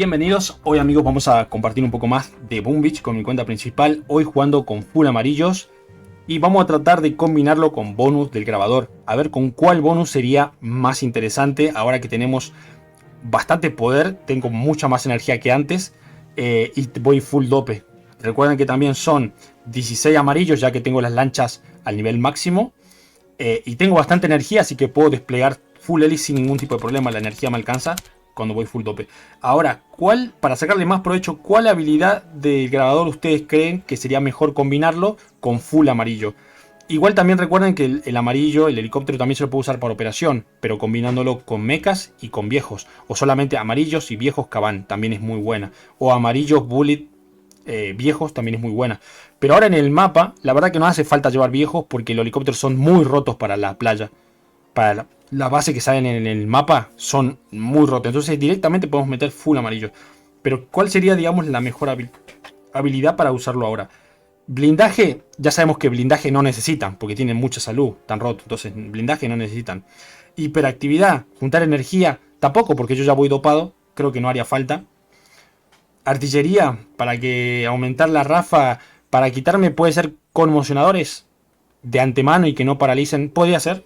Bienvenidos, hoy amigos vamos a compartir un poco más de Boom Beach con mi cuenta principal, hoy jugando con full amarillos y vamos a tratar de combinarlo con bonus del grabador, a ver con cuál bonus sería más interesante ahora que tenemos bastante poder, tengo mucha más energía que antes y voy full dope. Recuerden que también son 16 amarillos ya que tengo las lanchas al nivel máximo y tengo bastante energía, así que puedo desplegar full hélice sin ningún tipo de problema, la energía me alcanza cuando voy full dope. Ahora, para sacarle más provecho, ¿cuál habilidad del grabador ustedes creen que sería mejor combinarlo con full amarillo? Igual también recuerden que el amarillo, el helicóptero también se lo puede usar para operación, pero combinándolo con mechas y con viejos. O solamente amarillos y viejos Caban, también es muy buena. O amarillos bullet viejos también es muy buena. Pero ahora en el mapa, la verdad que no hace falta llevar viejos porque los helicópteros son muy rotos para la playa. Para la base que salen en el mapa son muy rotos. Entonces directamente podemos meter full amarillo. Pero ¿cuál sería, digamos, la mejor habilidad para usarlo ahora? Blindaje, ya sabemos que blindaje no necesitan, porque tienen mucha salud, tan roto, entonces blindaje no necesitan. Hiperactividad, juntar energía, tampoco, porque yo ya voy dopado, creo que no haría falta. Artillería, para que aumentar la rafa, para quitarme puede ser conmocionadores de antemano y que no paralicen, podría ser,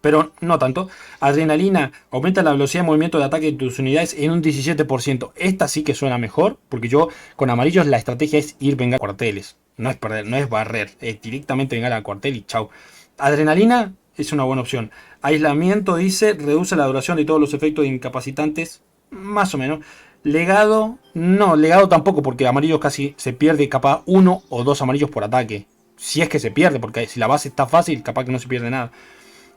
pero no tanto. Adrenalina, aumenta la velocidad de movimiento de ataque de tus unidades en un 17%. Esta sí que suena mejor, porque yo con amarillos la estrategia es ir vengar a cuarteles. No es perder, no es barrer, es directamente vengar al cuartel y chau. Adrenalina es una buena opción. Aislamiento dice, reduce la duración de todos los efectos incapacitantes, más o menos. Legado, no, legado tampoco, porque amarillos casi se pierde capaz 1 o 2 amarillos por ataque. Si es que se pierde, porque si la base está fácil, capaz que no se pierde nada.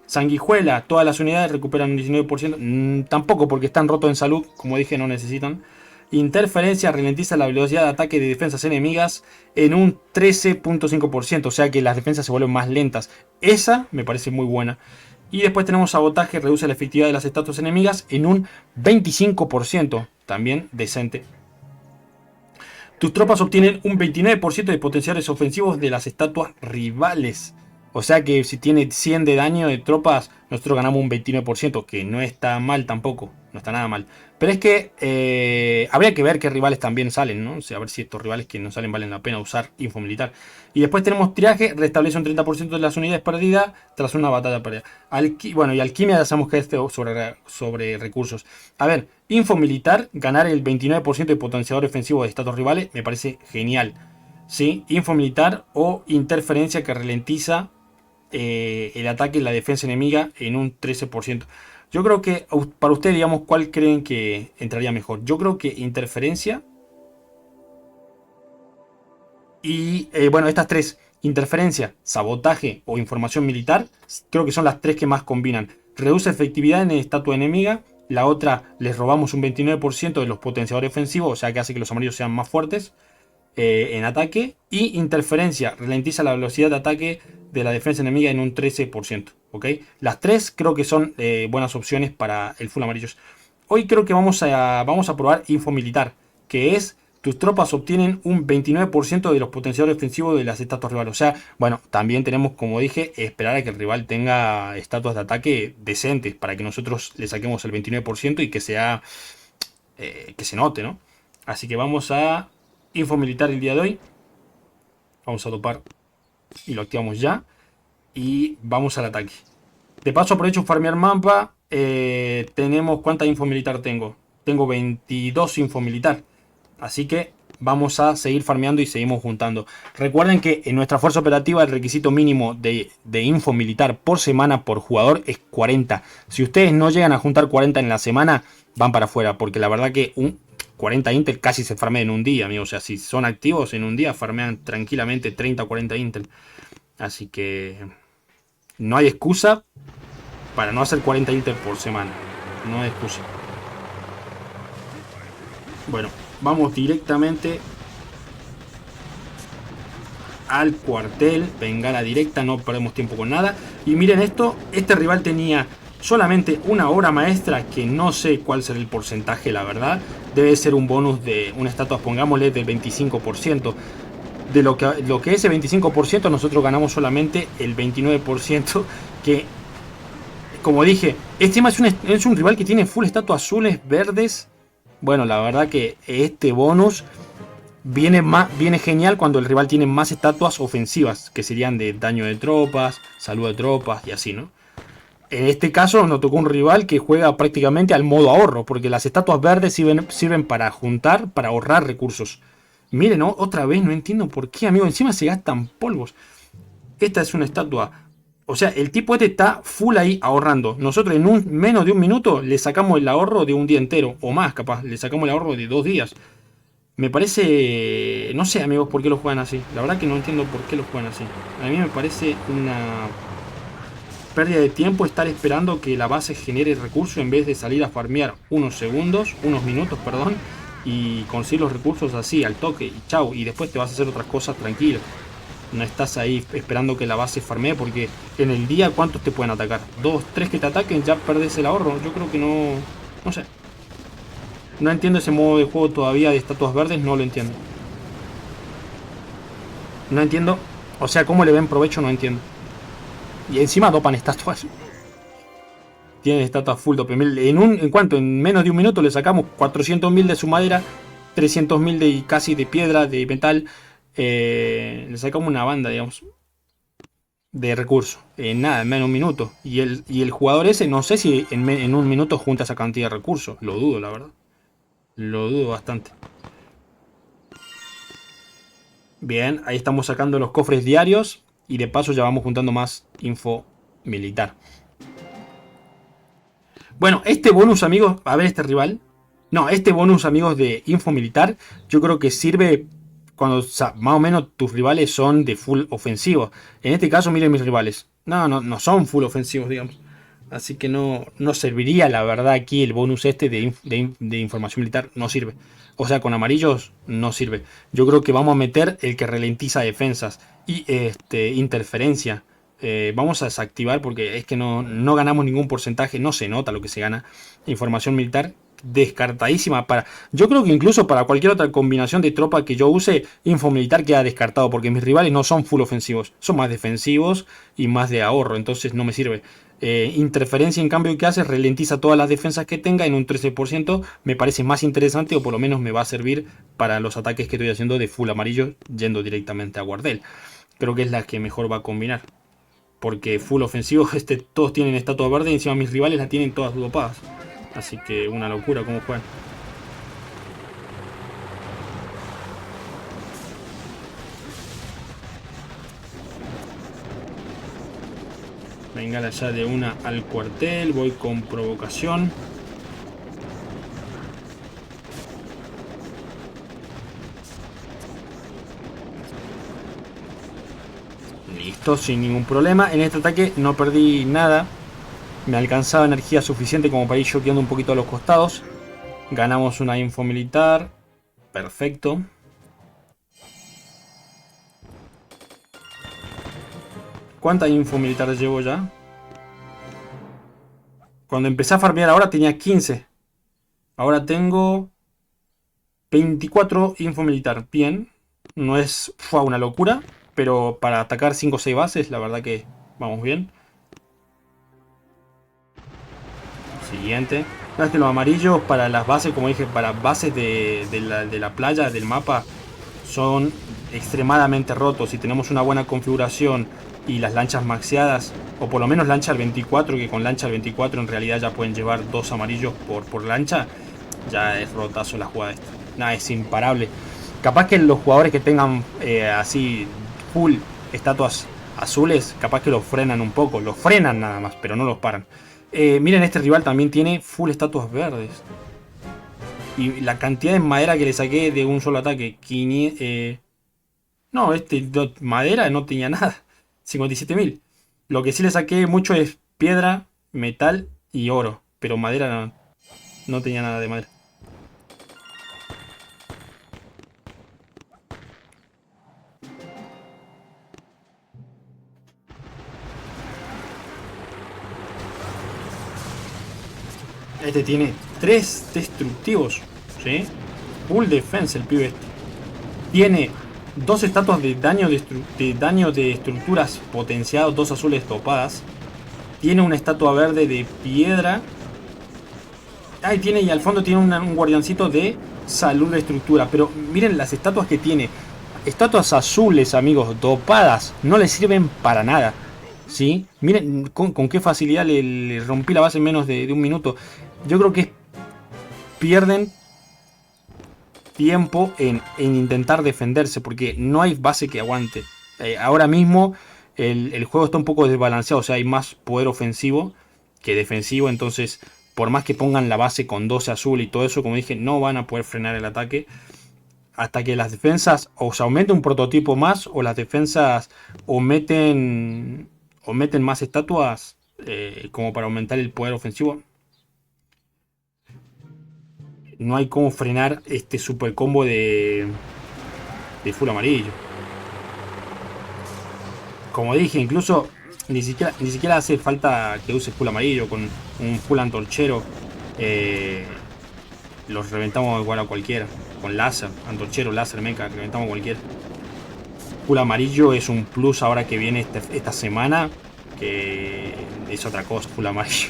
Sanguijuela, todas las unidades recuperan un 19%. Tampoco, porque están rotos en salud, como dije, no necesitan. Interferencia ralentiza la velocidad de ataque de defensas enemigas en un 13.5%, o sea que las defensas se vuelven más lentas. Esa me parece muy buena. Y después tenemos sabotaje, reduce la efectividad de las estatuas enemigas en un 25%, también decente. Tus tropas obtienen un 29% de potenciales ofensivos de las estatuas rivales. O sea que si tiene 100 de daño de tropas, nosotros ganamos un 29%, que no está mal tampoco, no está nada mal. Pero es que habría que ver qué rivales también salen, ¿no? O sea, a ver si estos rivales que no salen valen la pena usar info militar. Y después tenemos triaje, restablece un 30% de las unidades perdidas tras una batalla perdida. Bueno, y alquimia ya sabemos que es sobre recursos. A ver, info militar, ganar el 29% de potenciador ofensivo de estatus rivales, me parece genial. ¿Sí? Info militar o interferencia que ralentiza el ataque y la defensa enemiga en un 13%. Yo creo que para ustedes, digamos, ¿cuál creen que entraría mejor? Yo creo que interferencia y, bueno, estas tres, interferencia, sabotaje o información militar, creo que son las tres que más combinan. Reduce efectividad en estatua enemiga. La otra, les robamos un 29% de los potenciadores ofensivos, o sea que hace que los amarillos sean más fuertes en ataque. Y interferencia, ralentiza la velocidad de ataque de la defensa enemiga en un 13%. ¿Ok? Las tres creo que son buenas opciones para el full amarillos. Hoy creo que vamos a probar info militar, que es tus tropas obtienen un 29% de los potenciadores ofensivos de las estatuas rivales. O sea, bueno, también tenemos, como dije, esperar a que el rival tenga estatuas de ataque decentes para que nosotros le saquemos el 29% y que sea que se note, ¿no? Así que vamos a info militar el día de hoy. Vamos a topar y lo activamos ya. Y vamos al ataque. De paso aprovecho farmear mapa. Tenemos, ¿cuánta info militar tengo? Tengo 22 info militar. Así que vamos a seguir farmeando y seguimos juntando. Recuerden que en nuestra fuerza operativa el requisito mínimo de info militar por semana por jugador es 40. Si ustedes no llegan a juntar 40 en la semana, van para afuera. Porque la verdad que 40 Intel casi se farmea en un día, amigos. O sea, si son activos en un día, farmean tranquilamente 30 o 40 Intel. Así que no hay excusa para no hacer 40 Intel por semana. No hay excusa. Bueno, vamos directamente al cuartel. Bengala directa, no perdemos tiempo con nada. Y miren esto, este rival tenía solamente una obra maestra, que no sé cuál será el porcentaje, la verdad. Debe ser un bonus de una estatua, pongámosle, del 25%. De lo que ese 25% nosotros ganamos solamente el 29%, que como dije, este tema es un rival que tiene full estatuas azules, verdes Bueno, la verdad que este bonus viene genial cuando el rival tiene más estatuas ofensivas, que serían de daño de tropas, salud de tropas y así, ¿no? En este caso nos tocó un rival que juega prácticamente al modo ahorro, porque las estatuas verdes sirven para juntar, para ahorrar recursos. Miren, ¿no? Otra vez no entiendo por qué, amigo. Encima se gastan polvos. Esta es una estatua. O sea, el tipo este está full ahí ahorrando. Nosotros en menos de un minuto le sacamos el ahorro de un día entero. O más, capaz. Le sacamos el ahorro de 2 días. Me parece... No sé, amigos, por qué lo juegan así. La verdad que no entiendo por qué lo juegan así. A mí me parece una pérdida de tiempo estar esperando que la base genere recursos en vez de salir a farmear unos minutos, perdón, y conseguir los recursos así, al toque, y chau, y después te vas a hacer otras cosas tranquilo. No estás ahí esperando que la base farmee, porque en el día, ¿cuántos te pueden atacar? 2, 3 que te ataquen, ya perdés el ahorro. Yo creo que no... No sé. No entiendo ese modo de juego todavía de estatuas verdes, no lo entiendo. No entiendo. O sea, ¿cómo le ven provecho? No entiendo. Y encima dopan estatuas. Tienen estatuas full dope. ¿En cuánto? En menos de un minuto le sacamos 400.000 de su madera, 300.000 de casi de piedra, de metal. Le sacamos una banda, digamos, de recursos. En nada, en menos de un minuto. Y el jugador ese, no sé si en un minuto junta esa cantidad de recursos. Lo dudo, la verdad. Lo dudo bastante. Bien, ahí estamos sacando los cofres diarios. Y de paso ya vamos juntando más info militar. Bueno, este bonus, amigos, a ver este rival. No, este bonus, amigos, de info militar, yo creo que sirve cuando más o menos tus rivales son de full ofensivo. En este caso, miren mis rivales. No son full ofensivos, digamos. Así que no serviría, la verdad, aquí el bonus este de información militar no sirve. O sea, con amarillos no sirve. Yo creo que vamos a meter el que ralentiza defensas y interferencia. Vamos a desactivar porque es que no ganamos ningún porcentaje, no se nota lo que se gana. Información militar descartadísima para... Yo creo que incluso para cualquier otra combinación de tropa que yo use, info militar queda descartado porque mis rivales no son full ofensivos, son más defensivos y más de ahorro, entonces no me sirve. Interferencia, en cambio, que hace, ralentiza todas las defensas que tenga en un 13%, me parece más interesante o por lo menos me va a servir para los ataques que estoy haciendo de full amarillo yendo directamente a Guardel. Creo que es la que mejor va a combinar. Porque full ofensivo, todos tienen estatua verde y encima mis rivales la tienen todas dopadas. Así que una locura cómo juegan. Venga allá de una al cuartel, voy con provocación. Listo, sin ningún problema. En este ataque no perdí nada. Me alcanzaba energía suficiente como para ir choqueando un poquito a los costados. Ganamos una info militar. Perfecto. ¿Cuánta info militar llevo ya? Cuando empecé a farmear ahora tenía 15. Ahora tengo 24 info militar. Bien. No es una locura. Pero para atacar 5 o 6 bases, la verdad que vamos bien. Siguiente. No, es que los amarillos para las bases, como dije, para bases de la playa, del mapa, son extremadamente rotos. Si tenemos una buena configuración y las lanchas maxeadas, o por lo menos lancha al 24, que con lancha al 24 en realidad ya pueden llevar 2 amarillos por lancha, ya es rotazo la jugada esta. Nada, es imparable. Capaz que los jugadores que tengan así full estatuas azules, capaz que los frenan un poco. Los frenan nada más, pero no los paran. Miren, este rival también tiene full estatuas verdes. Y la cantidad de madera que le saqué de un solo ataque. No, madera no tenía nada. 57.000. Lo que sí le saqué mucho es piedra, metal y oro. Pero madera no tenía nada de madera. Este tiene 3 destructivos, ¿sí? Full defense el pibe este. Tiene 2 estatuas de daño de estructuras potenciados, 2 azules topadas. Tiene una estatua verde de piedra. Ahí tiene, y al fondo tiene un guardiancito de salud de estructura. Pero miren las estatuas que tiene. Estatuas azules, amigos, dopadas. No le sirven para nada. ¿Sí? Miren con qué facilidad le rompí la base en menos de un minuto. Yo creo que pierden tiempo en intentar defenderse. Porque no hay base que aguante. Ahora mismo el juego está un poco desbalanceado. O sea, hay más poder ofensivo que defensivo. Entonces, por más que pongan la base con 12 azul y todo eso, como dije, no van a poder frenar el ataque hasta que las defensas o se aumente un prototipo más, o las defensas o meten más estatuas como para aumentar el poder ofensivo. No hay cómo frenar este super combo de full amarillo. Como dije, incluso ni siquiera hace falta que use full amarillo. Con un full antorchero los reventamos igual a cualquiera. Con láser, antorchero, láser, mecha, reventamos a cualquiera. Full amarillo es un plus ahora que viene esta semana, que es otra cosa, full amarillo.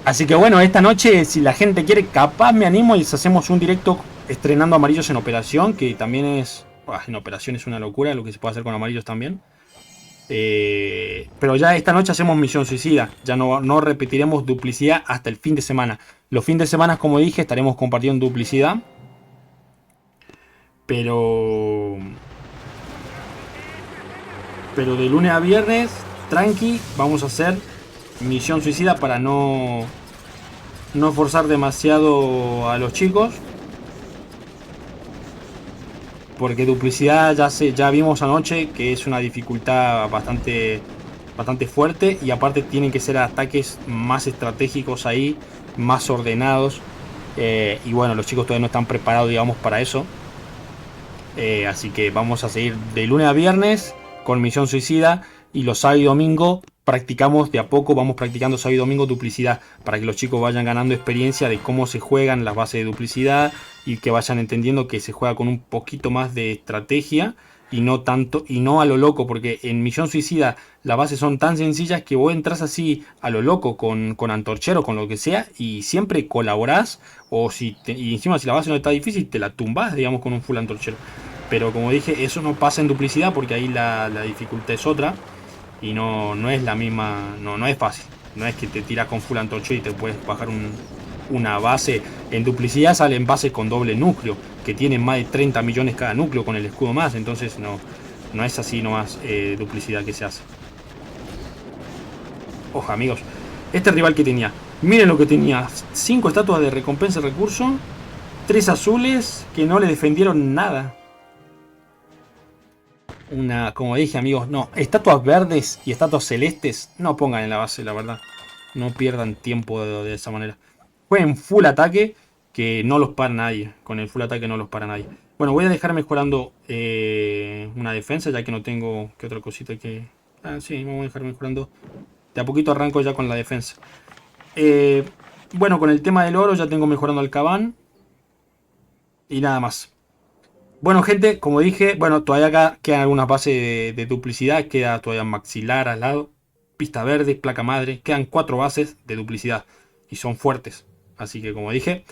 Así que bueno, esta noche, si la gente quiere, capaz me animo y hacemos un directo estrenando amarillos en operación, que también es... en operación es una locura lo que se puede hacer con amarillos también. Pero ya esta noche hacemos misión suicida. Ya no repetiremos duplicidad hasta el fin de semana. Los fines de semana, como dije, estaremos compartiendo duplicidad. Pero de lunes a viernes, tranqui, vamos a hacer misión suicida para no forzar demasiado a los chicos. Porque duplicidad ya vimos anoche que es una dificultad bastante fuerte. Y aparte tienen que ser ataques más estratégicos ahí, más ordenados. Y bueno, los chicos todavía no están preparados, digamos, para eso. Así que vamos a seguir de lunes a viernes con misión suicida. Y los sábados y domingo practicamos de a poco, vamos practicando sábado y domingo duplicidad, para que los chicos vayan ganando experiencia de cómo se juegan las bases de duplicidad, y que vayan entendiendo que se juega con un poquito más de estrategia y no tanto, y no a lo loco, porque en misión suicida las bases son tan sencillas que vos entras así a lo loco con antorchero, con lo que sea, y siempre colaborás, y encima si la base no está difícil te la tumbás, digamos, con un full antorchero. Pero como dije, eso no pasa en duplicidad, porque ahí la dificultad es otra. Y no es la misma, no es fácil. No es que te tiras con full antorchero y te puedes bajar una base. En duplicidad salen bases con doble núcleo, que tienen más de 30 millones cada núcleo con el escudo más. Entonces no es así nomás duplicidad que se hace. Ojo, amigos, este rival que tenía, miren lo que tenía: 5 estatuas de recompensa y recurso, 3 azules que no le defendieron nada. Como dije, amigos, no, estatuas verdes y estatuas celestes no pongan en la base, la verdad. No pierdan tiempo de esa manera. Jueguen full ataque, que no los para nadie. Con el full ataque no los para nadie. Bueno, voy a dejar mejorando una defensa, ya que no tengo que otra cosita que... sí, vamos a dejar mejorando. De a poquito arranco ya con la defensa. Bueno, con el tema del oro ya tengo mejorando al Cabán. Y nada más. Bueno, gente, como dije, bueno, todavía acá quedan algunas bases de duplicidad. Queda todavía maxilar al lado, pista verde, placa madre. Quedan 4 bases de duplicidad y son fuertes. Así que, como dije,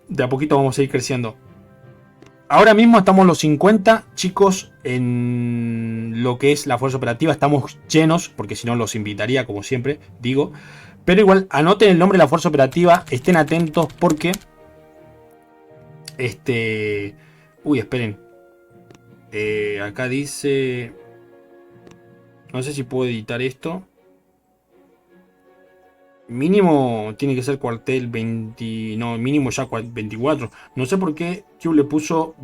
de a poquito vamos a ir creciendo. Ahora mismo estamos los 50 chicos en lo que es la fuerza operativa. Estamos llenos, porque si no los invitaría, como siempre digo. Pero igual, anoten el nombre de la fuerza operativa, estén atentos porque... Uy, esperen. Acá dice... No sé si puedo editar esto. Mínimo tiene que ser cuartel 20... No, mínimo ya 24. No sé por qué Q le puso...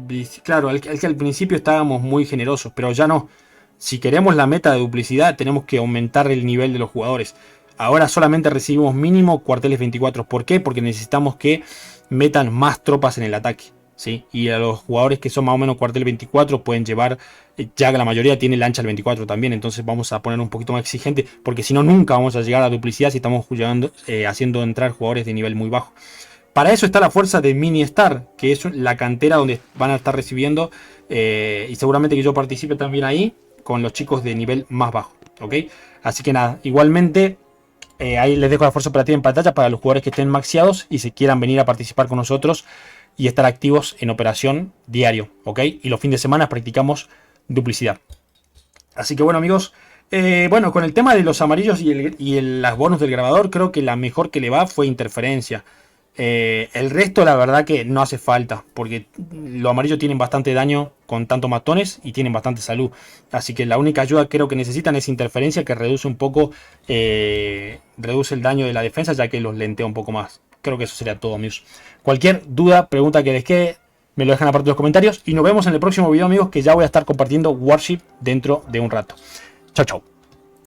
Claro, al principio estábamos muy generosos, pero ya no. Si queremos la meta de duplicidad, tenemos que aumentar el nivel de los jugadores. Ahora solamente recibimos mínimo cuarteles 24. ¿Por qué? Porque necesitamos que metan más tropas en el ataque. ¿Sí? Y a los jugadores que son más o menos cuartel 24 pueden llevar, ya que la mayoría tiene lancha el 24 también, entonces vamos a poner un poquito más exigente, porque si no nunca vamos a llegar a duplicidad si estamos jugando, haciendo entrar jugadores de nivel muy bajo. Para eso está la fuerza de Mini Star, que es la cantera donde van a estar recibiendo, y seguramente que yo participe también ahí con los chicos de nivel más bajo, ¿ok? Así que nada, igualmente Ahí les dejo la fuerza operativa en pantalla para los jugadores que estén maxiados y se quieran venir a participar con nosotros y estar activos en operación diario, ¿ok? Y los fines de semana practicamos duplicidad. Así que bueno, amigos, bueno, con el tema de los amarillos y las bonus del grabador, creo que la mejor que le va fue interferencia. El resto, la verdad que no hace falta, porque los amarillos tienen bastante daño con tantos matones y tienen bastante salud. Así que la única ayuda creo que necesitan es interferencia, que reduce un poco, reduce el daño de la defensa, ya que los lentea un poco más. Creo que eso sería todo, amigos. Cualquier duda, pregunta que les quede, me lo dejan aparte de los comentarios. Y nos vemos en el próximo video, amigos, que ya voy a estar compartiendo Warship dentro de un rato. Chau, chau.